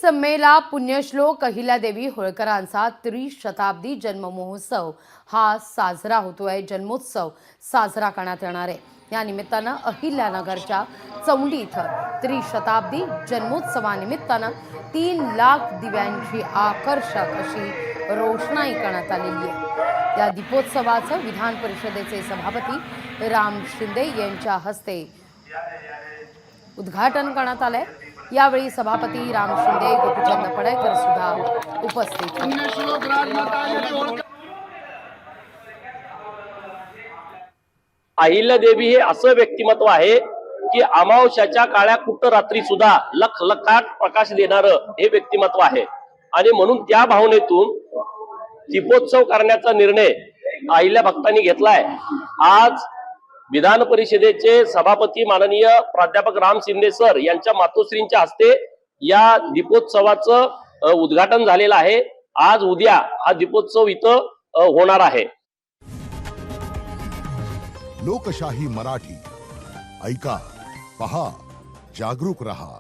सम्मेला पुण्यश्लोक अहिल्यादेवी होळकरांचा त्रिशताब्दी जन्म महोत्सव हा साजरा होतोय। जन्मोत्सव साजरा करण्यात येणार आहे। या निमित्तानं अहिल्यानगरच्या चौंडी इथं त्रिशताब्दी जन्मोत्सवानिमित्तानं 3 लाख दिव्यांची आकर्षक अशी रोषणाई करण्यात आलेली आहे। या दीपोत्सवाचं विधान परिषदेचे सभापती राम शिंदे यांच्या हस्ते उद्घाटन करण्यात आले। यावेळी सभापती राम शिंदे, गोपीचंद पडळकर सुद्धा उपस्थित होते। अहिल्यादेवी हे असं व्यक्तिमत्व आहे की अमावस्याच्या काळ्या कुट्ट रात्री सुद्धा लखलखाट प्रकाश देणारं हे व्यक्तिमत्व आहे। आणि म्हणून त्या भावनेतून दीपोत्सव करण्याचा निर्णय अहिल्या भक्तांनी घेतलाय। आज विधान परिषदेचे सभापती माननीय प्राध्यापक राम शिंदे सर यांच्या मातोश्रींच्या हस्ते या दीपोत्सवाचं उद्घाटन झालेलं आहे। आज उद्या हा दीपोत्सव इथं होणार आहे। लोकशाही मराठी ऐका, पहा, जागरूक रहा।